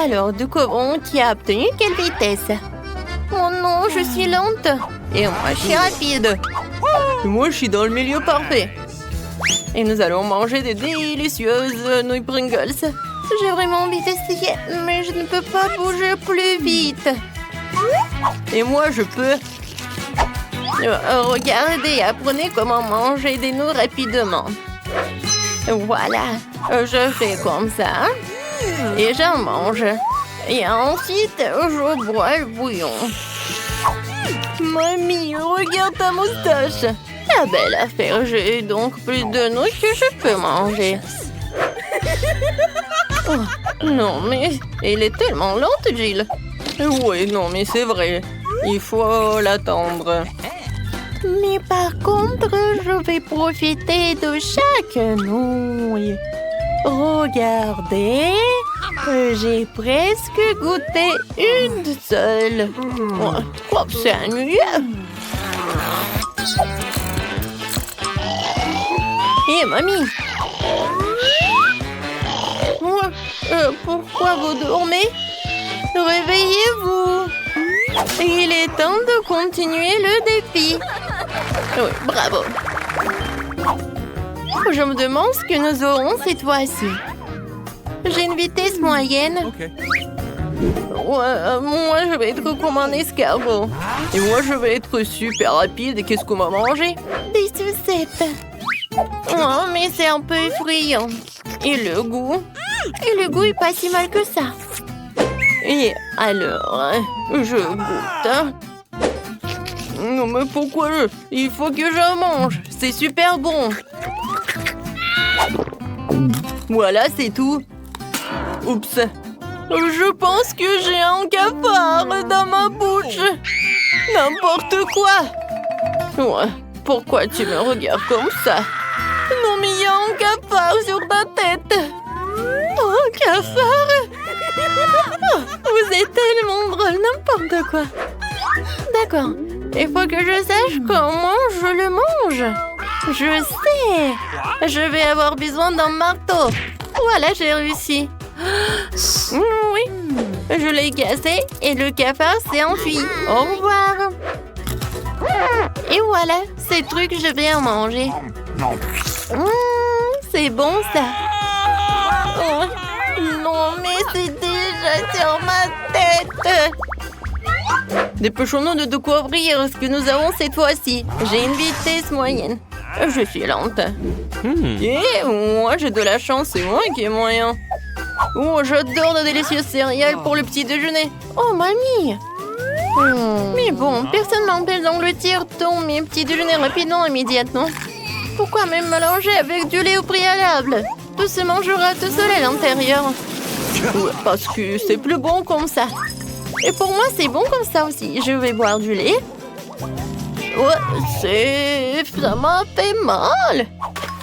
Alors, découvrons qui a obtenu quelle vitesse. Oh non, je suis lente. Et moi, je suis rapide. Et moi, je suis dans le milieu parfait. Et nous allons manger des délicieuses nouilles Pringles. J'ai vraiment envie d'essayer, mais je ne peux pas bouger plus vite. Et moi, je peux... Regardez, apprenez comment manger des nouilles rapidement. Voilà, je fais comme ça. Et j'en mange. Et ensuite, je bois le bouillon. Mamie, regarde ta moustache. La belle affaire, j'ai donc plus de nouilles que je peux manger. Oh, non, mais elle est tellement lente, Jill. Oui, non, mais c'est vrai. Il faut l'attendre. Mais par contre, je vais profiter de chaque nouille. Regardez, j'ai presque goûté une seule. Oh, je crois que c'est ennuyeux. Hé, mamie. Pourquoi vous dormez? Réveillez-vous. Il est temps de continuer le défi. Oui, bravo. Je me demande ce que nous aurons cette fois-ci. J'ai une vitesse moyenne. Okay. Ouais, moi, je vais être comme un escargot. Et moi, je vais être super rapide. Et qu'est-ce qu'on va manger? Des sucettes. Oh, mais c'est un peu effrayant. Et le goût? Et le goût est pas si mal que ça. Et alors, je goûte. Non, mais pourquoi il faut que je mange? C'est super bon. Voilà, c'est tout. Oups. Je pense que j'ai un cafard dans ma bouche. N'importe quoi. Ouais, pourquoi tu me regardes comme ça? Non, mais il y a un cafard sur ta tête. Oh, un cafard. Oh, vous êtes tellement drôle, n'importe quoi. D'accord. Il faut que je sache comment je le mange. Je sais. Je vais avoir besoin d'un marteau. Voilà, j'ai réussi. Oui. Je l'ai cassé et le cafard s'est enfui. Au revoir. Et voilà, ces trucs, je vais en manger. C'est bon, ça. Oh, non, mais c'est déjà sur ma tête. Dépêchons-nous de découvrir ce que nous avons cette fois-ci. J'ai une vitesse moyenne. Je suis lente. Et moi, j'ai de la chance, c'est moi qui ai moyen. Oh, j'adore de délicieuses céréales pour le petit déjeuner. Oh, mamie. Mais bon, personne m'empêche d'engloutir tous mes petits déjeuners rapidement immédiatement. Pourquoi même mélanger avec du lait au préalable? Tout se mangera tout seul à l'intérieur. Parce que c'est plus bon comme ça. Et pour moi, c'est bon comme ça aussi. Je vais boire du lait. Ça m'a fait mal.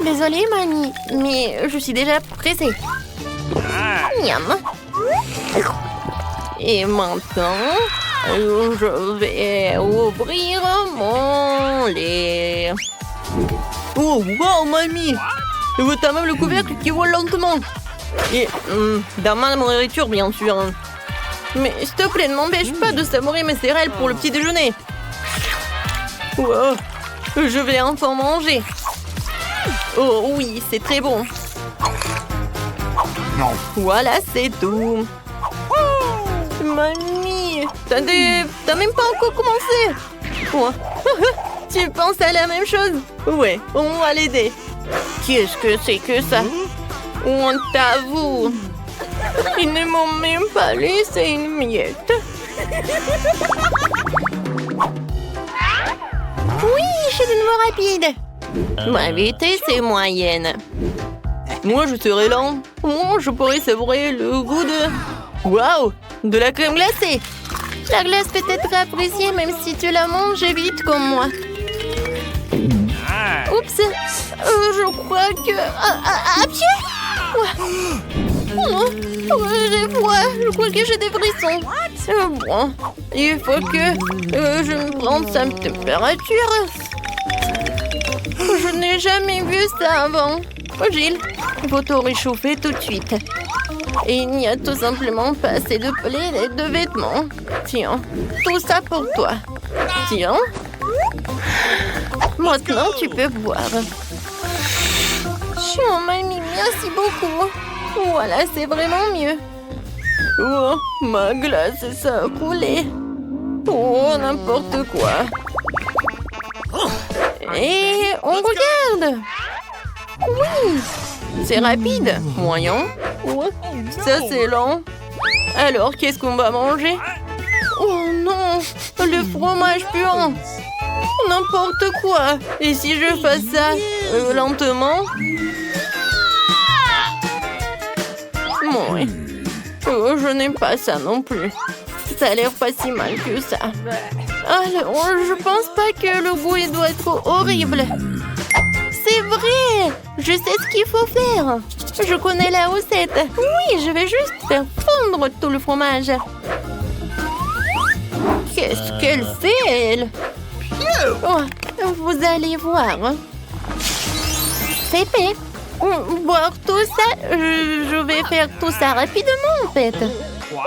Désolée, mamie, mais je suis déjà pressée. Miam. Et maintenant, je vais ouvrir mon lait. Oh, wow, mamie! T'as même le couvercle qui vole lentement. Et dans ma nourriture, bien sûr. Mais s'il te plaît, ne m'empêche pas de savourer mes céréales pour le petit déjeuner. Wow. Je vais enfin manger. Oh oui, c'est très bon. Voilà, c'est tout. Mamie, t'as même pas encore commencé. Quoi? Tu penses à la même chose? Ouais, on va l'aider. Qu'est-ce que c'est que ça? Honte à vous. Ils ne m'ont même pas laissé une miette. Oui, je suis de nouveau rapide. Ma vitesse est moyenne. Moi, je serai lent. Moi, je pourrais savourer le goût de... Waouh! De la crème glacée. La glace peut être appréciée même si tu la manges vite comme moi. Oups! Je crois que... À pied? Oh, j'ai froid. Je crois que j'ai des frissons. Bon, il faut que je me prenne sa température. Je n'ai jamais vu ça avant. Oh, Gilles, il faut te réchauffer tout de suite. Et il n'y a tout simplement pas assez de plaies et de vêtements. Tiens, tout ça pour toi. Tiens. Maintenant, tu peux boire. Oh, mamie, merci beaucoup. Voilà, c'est vraiment mieux. Oh, ma glace, ça a coulé. Oh, n'importe quoi. Et on regarde. Oui, c'est rapide. Voyons. Ça, c'est lent. Alors, qu'est-ce qu'on va manger? Oh non, le fromage puant. N'importe quoi. Et si je fais ça lentement? Oui. Oh, je n'aime pas ça non plus. Ça a l'air pas si mal que ça. Alors, je pense pas que le goût il doit être horrible. C'est vrai! Je sais ce qu'il faut faire. Je connais la recette. Oui, je vais juste faire fondre tout le fromage. Qu'est-ce qu'elle fait, elle? Oh, vous allez voir. C'est fait. Boire tout ça, je vais faire tout ça rapidement, en fait.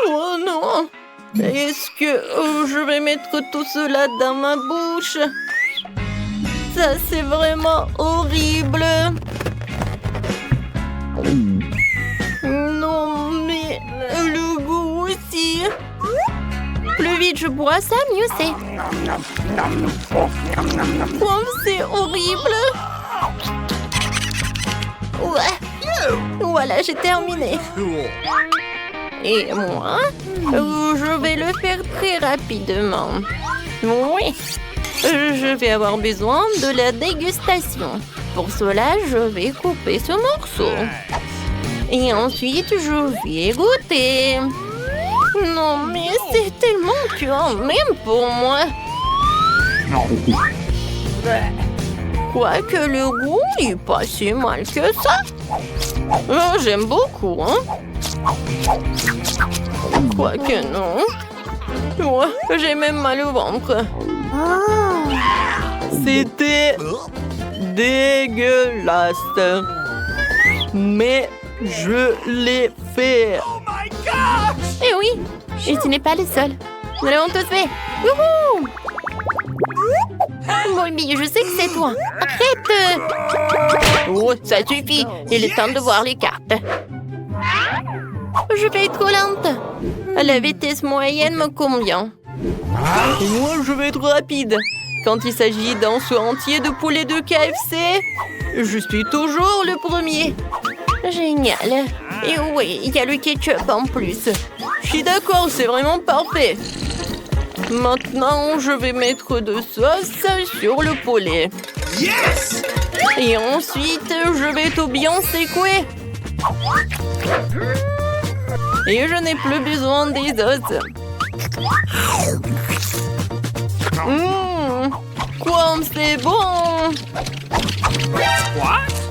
Oh non! Est-ce que je vais mettre tout cela dans ma bouche? Ça, c'est vraiment horrible. Non, mais le goût aussi. Plus vite je bois ça, mieux c'est. Oh, c'est horrible. Ouais. Voilà, j'ai terminé. Et moi, je vais le faire très rapidement. Oui. Je vais avoir besoin de la dégustation. Pour cela, je vais couper ce morceau. Et ensuite, je vais goûter. Non, mais c'est tellement puant, même pour moi. Quoique le goût n'est pas si mal que ça. Oh, j'aime beaucoup, hein. Quoique non. Oh, j'ai même mal au ventre. C'était dégueulasse. Mais je l'ai fait. Eh oui, et tu n'es pas le seul. Nous l'avons tous fait. Wouhou! Bobby, je sais que c'est toi. Arrête! Oh, ça suffit. Il est temps de voir les cartes. Je vais être trop lente. La vitesse moyenne me convient. Et moi, je vais être rapide. Quand il s'agit d'un saut entier de poulet de KFC, je suis toujours le premier. Génial. Et oui, il y a le ketchup en plus. Je suis d'accord, c'est vraiment parfait. Maintenant, je vais mettre de sauce sur le poulet. Yes! Et ensuite, je vais tout bien secouer. Et je n'ai plus besoin des os. Quoi, c'est bon!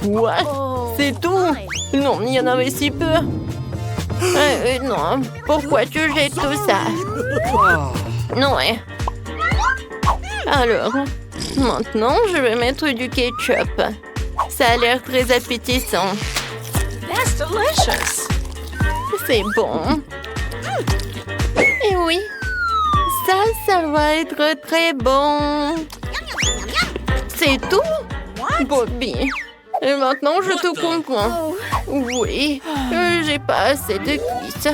Quoi? C'est tout? Non, il y en avait si peu. Non, pourquoi tu jettes tout ça? Non, ouais. Alors, maintenant, je vais mettre du ketchup. Ça a l'air très appétissant. That's delicious. C'est bon. Et oui, ça va être très bon. C'est tout? Bobby. Et maintenant, je te comprends. Oui, j'ai pas assez de cuisses.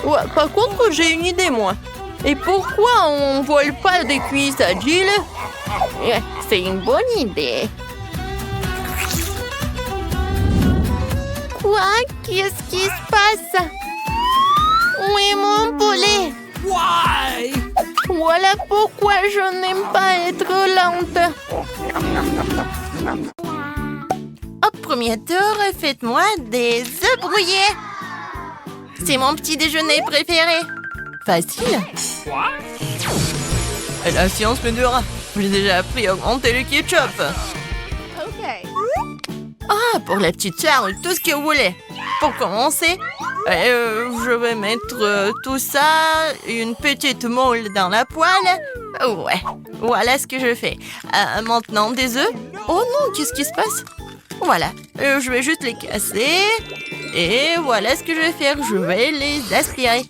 Ouais, par contre, j'ai une idée, moi. Et pourquoi on vole pas des cuisses à Jill? C'est une bonne idée. Quoi? Qu'est-ce qui se passe? Où est mon poulet? Why? Voilà pourquoi je n'aime pas être lente. Au premier tour, faites-moi des œufs brouillés. C'est mon petit déjeuner préféré. Facile. Et la science me dira. J'ai déjà appris à augmenter le ketchup. Okay. Ah, pour la petite sœur, tout ce que vous voulez. Pour commencer, je vais mettre tout ça, une petite moule dans la poêle. Ouais, voilà ce que je fais. Maintenant, des œufs. Oh non, qu'est-ce qui se passe? Voilà, je vais juste les casser. Et voilà ce que je vais faire. Je vais les aspirer.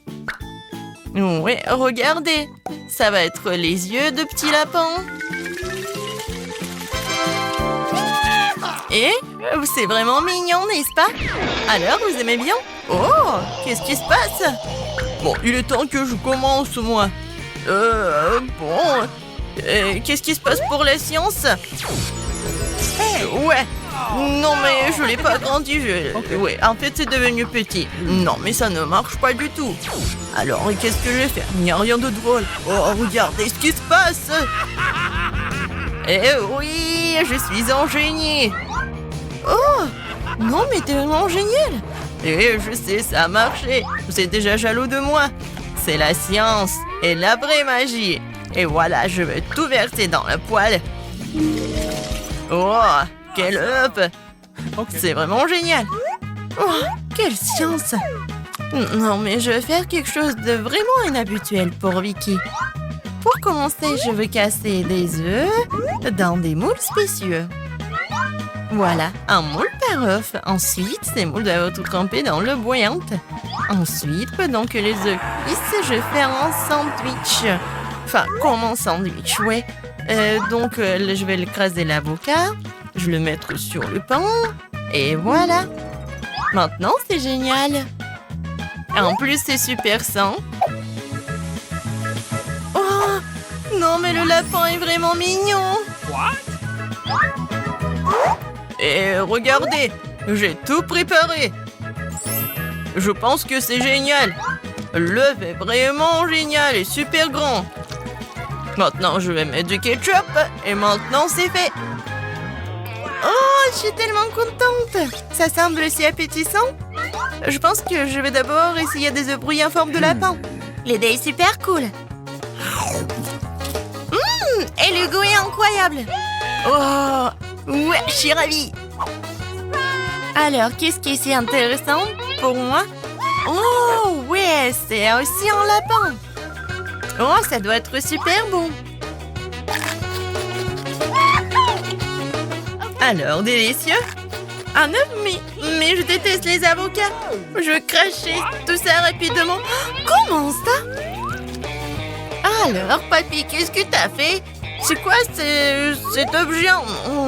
Oui, regardez. Ça va être les yeux de petits lapins. Et c'est vraiment mignon, n'est-ce pas? Alors, vous aimez bien? Oh, qu'est-ce qui se passe? Bon, il est temps que je commence, moi. Bon... qu'est-ce qui se passe pour la science? Ouais. Non, mais je l'ai pas agrandi. Ouais, en fait, c'est devenu petit. Non, mais ça ne marche pas du tout. Alors, qu'est-ce que je vais faire? Il n'y a rien de drôle. Oh, regardez ce qui se passe. Eh oui, je suis un génie. Oh, non, mais t'es vraiment génial. Et je sais, ça a marché. Vous êtes déjà jaloux de moi. C'est la science et la vraie magie. Et voilà, je vais tout verser dans le poêle. Oh, quel œuf! C'est vraiment génial. Oh, quelle science! Non, mais je vais faire quelque chose de vraiment inhabituel pour Vicky. Pour commencer, je vais casser des œufs dans des moules spécieux. Voilà, un moule par œuf. Ensuite, ces moules doivent être trempés dans l'eau bouillante. Ensuite, pendant que les œufs cuisent, je vais faire un sandwich. Enfin, comme un sandwich, ouais. Donc, je vais écraser l'avocat. Je vais le mettre sur le pain. Et voilà. Maintenant, c'est génial. En plus, c'est super sain. Oh, non, mais le lapin est vraiment mignon. Et regardez, j'ai tout préparé. Je pense que c'est génial. L'œuf est vraiment génial et super grand. Maintenant, je vais mettre du ketchup et maintenant, c'est fait. Oh, je suis tellement contente. Ça semble si appétissant. Je pense que je vais d'abord essayer des œufs brouillés en forme de lapin. L'idée est super cool. Et le goût est incroyable. Oh, ouais, je suis ravie. Alors, qu'est-ce qui est si intéressant pour moi? Oh, ouais, c'est aussi un lapin. Oh, ça doit être super bon. Alors, délicieux. Un œuf, mais je déteste les avocats. Je vais cracher tout ça rapidement. Comment ça? Alors, papy, qu'est-ce que t'as fait? C'est quoi cet objet?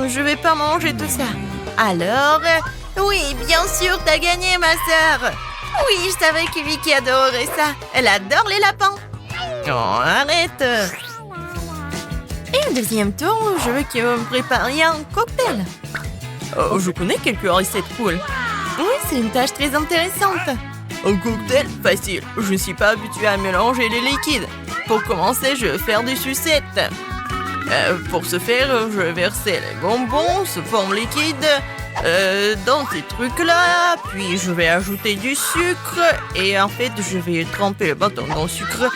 Je vais pas manger tout ça. Alors, oui, bien sûr, t'as gagné, ma sœur. Oui, je savais que Vicky adorerait ça. Elle adore les lapins. Oh, arrête. Et au deuxième tour, je veux que vous me prépariez un cocktail. Oh, je connais quelques recettes cool. Oui, c'est une tâche très intéressante. Un cocktail? Facile. Je ne suis pas habituée à mélanger les liquides. Pour commencer, je vais faire des sucettes. Pour ce faire, je vais verser les bonbons sous forme liquide dans ces trucs-là. Puis, je vais ajouter du sucre. Et en fait, je vais tremper le bâton dans le sucre.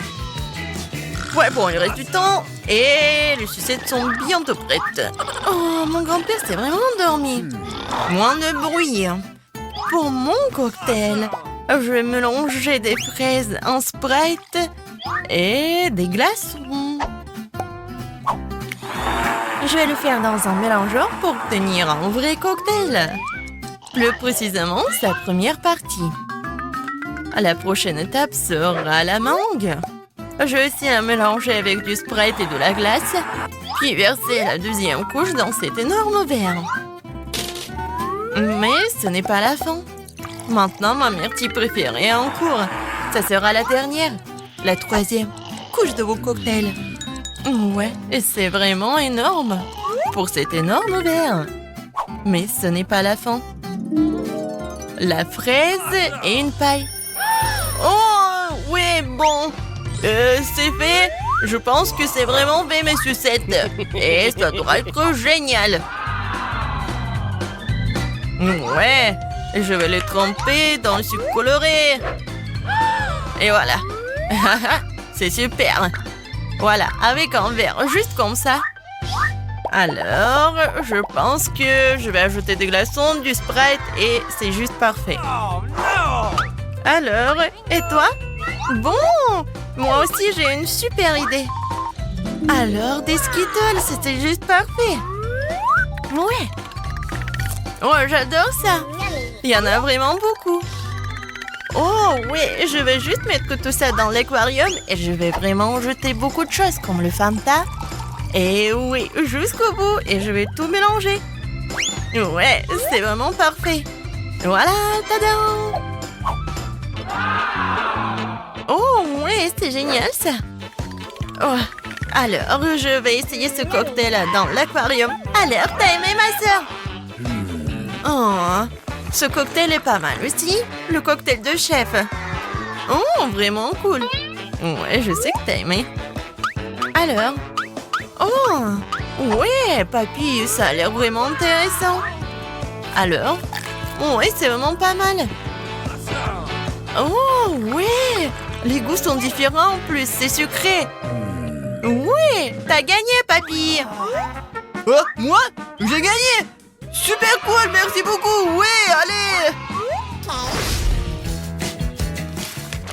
Ouais, bon, il reste du temps. Et les sucettes sont bientôt prêtes. Oh, mon grand-père s'est vraiment endormi. Moins de bruit. Pour mon cocktail, je vais mélanger des fraises en Sprite et des glaçons. Je vais le faire dans un mélangeur pour obtenir un vrai cocktail. Plus précisément, sa première partie. La prochaine étape sera la mangue. Je vais aussi la mélanger avec du Sprite et de la glace, puis verser la deuxième couche dans cet énorme verre. Mais ce n'est pas la fin. Maintenant, ma myrtille préférée est en cours. Ça sera la dernière, la troisième couche de vos cocktails. Ouais, et c'est vraiment énorme pour cet énorme verre. Mais ce n'est pas la fin. La fraise et une paille. Oh, ouais, bon. C'est fait. Je pense que c'est vraiment fait, mes sucettes. Et ça doit être génial. Ouais, je vais les tremper dans le sucre coloré. Et voilà. C'est super. Voilà, avec un verre, juste comme ça. Alors, je pense que je vais ajouter des glaçons, du Sprite et c'est juste parfait. Alors, et toi? Bon, moi aussi j'ai une super idée. Alors, des Skittles, c'était juste parfait. Ouais. Oh, j'adore ça. Il y en a vraiment beaucoup. Oh oui, je vais juste mettre tout ça dans l'aquarium et je vais vraiment jeter beaucoup de choses comme le Fanta. Et oui, jusqu'au bout et je vais tout mélanger. Ouais, c'est vraiment parfait. Voilà, tadam! Oh ouais, c'est génial ça. Oh, alors, je vais essayer ce cocktail dans l'aquarium. Alors, t'as aimé ma sœur? Oh, ce cocktail est pas mal aussi. Le cocktail de chef. Oh, vraiment cool. Ouais, je sais que t'as aimé. Alors? Oh, ouais, papy, ça a l'air vraiment intéressant. Alors? Ouais, c'est vraiment pas mal. Oh, ouais, les goûts sont différents en plus, c'est sucré. Ouais, t'as gagné, papy. Oh, moi? J'ai gagné! Super cool, merci beaucoup. Ouais, allez!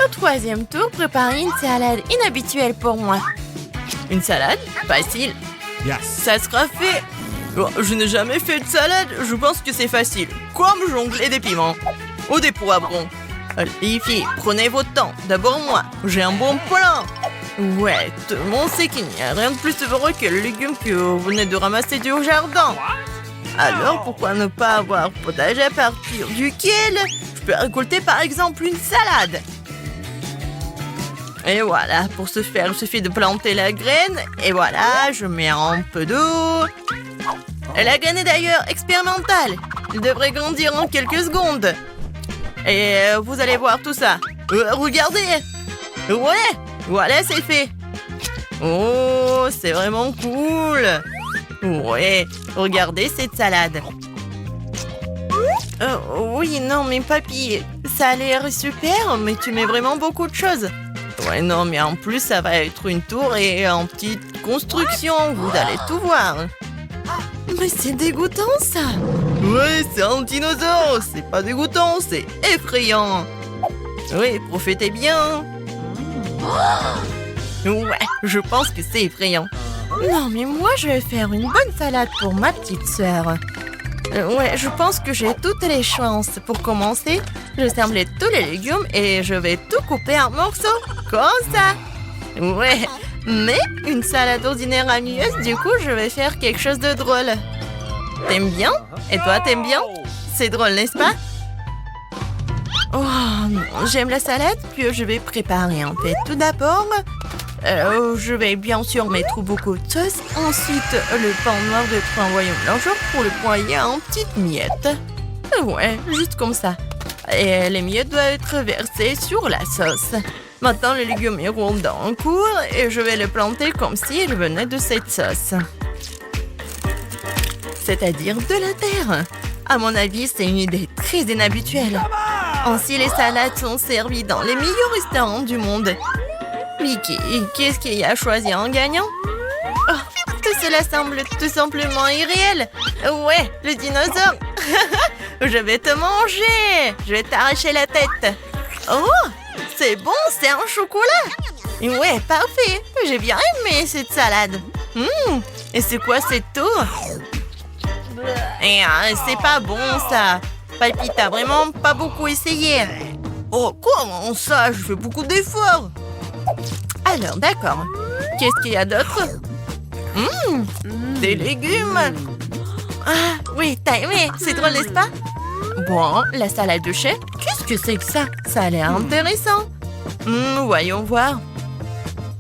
Au troisième tour, préparez une salade inhabituelle pour moi. Une salade? Facile. Yes. Ça sera fait. Oh, je n'ai jamais fait de salade, je pense que c'est facile. Comme jongler des piments. Ou des poivrons. Les filles, prenez votre temps. D'abord moi, j'ai un bon plan. Ouais, tout le monde sait qu'il n'y a rien de plus heureux que le légume que vous venez de ramasser du jardin. Alors, pourquoi ne pas avoir potager à partir duquel je peux récolter par exemple une salade? Et voilà, pour ce faire, il suffit de planter la graine. Et voilà, je mets un peu d'eau. Et la graine est d'ailleurs expérimentale. Elle devrait grandir en quelques secondes. Et vous allez voir tout ça. Regardez. Ouais, voilà, c'est fait. Oh, c'est vraiment cool. Ouais, regardez cette salade. Oui, non, mais papy, ça a l'air super, mais tu mets vraiment beaucoup de choses. Ouais, non, mais en plus, ça va être une tour et en petite construction. Vous allez tout voir. Mais c'est dégoûtant, ça. Ouais, c'est un dinosaure. C'est pas dégoûtant, c'est effrayant. Oui, profitez bien. Ouais, je pense que c'est effrayant. Non, mais moi, je vais faire une bonne salade pour ma petite sœur. Ouais, je pense que j'ai toutes les chances. Pour commencer, je sembler tous les légumes et je vais tout couper en morceaux. Comme ça. Ouais, mais une salade ordinaire ennuyeuse, du coup, je vais faire quelque chose de drôle. T'aimes bien? Et toi, t'aimes bien? C'est drôle, n'est-ce pas? Oh non, j'aime la salade que je vais préparer en fait. Tout d'abord, je vais bien sûr mettre beaucoup de sauce. Ensuite, le pain noir de 3 royaumes largeur pour le broyer en petites miettes. Ouais, juste comme ça. Et les miettes doivent être versées sur la sauce. Maintenant, les légumes iront dans un cours et je vais les planter comme s'ils venaient de cette sauce. C'est-à-dire de la terre. À mon avis, c'est une idée très inhabituelle. Ainsi, les salades sont servies dans les meilleurs restaurants du monde. Mickey, qu'est-ce qu'il y a choisi en gagnant? Oh, tout cela semble tout simplement irréel. Ouais, le dinosaure. Je vais te manger. Je vais t'arracher la tête. Oh, c'est bon, c'est un chocolat. Ouais, parfait. J'ai bien aimé cette salade. Et c'est quoi cette tour? C'est pas bon, ça. Papy, t'as vraiment pas beaucoup essayé. Oh, comment ça? Je fais beaucoup d'efforts. Alors, d'accord. Qu'est-ce qu'il y a d'autre? Des légumes. Ah, oui, t'as aimé. C'est drôle, n'est-ce pas? Bon, la salade de chef, qu'est-ce que c'est que ça? Ça a l'air intéressant. Voyons voir.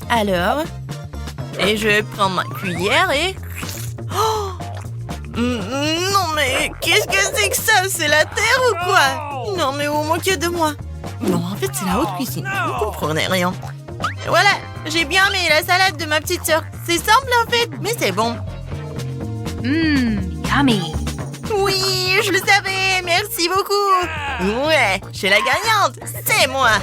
Alors, et je prends ma cuillère et... Oh! Non, mais qu'est-ce que c'est que ça? C'est la terre ou quoi? Non, mais vous moquez de moi. Non, en fait, c'est la haute cuisine. Vous ne comprenez rien. Voilà, j'ai bien aimé la salade de ma petite sœur. C'est simple, en fait, mais c'est bon. Yummy. Oui, je le savais. Merci beaucoup. Ouais, je suis la gagnante. C'est moi.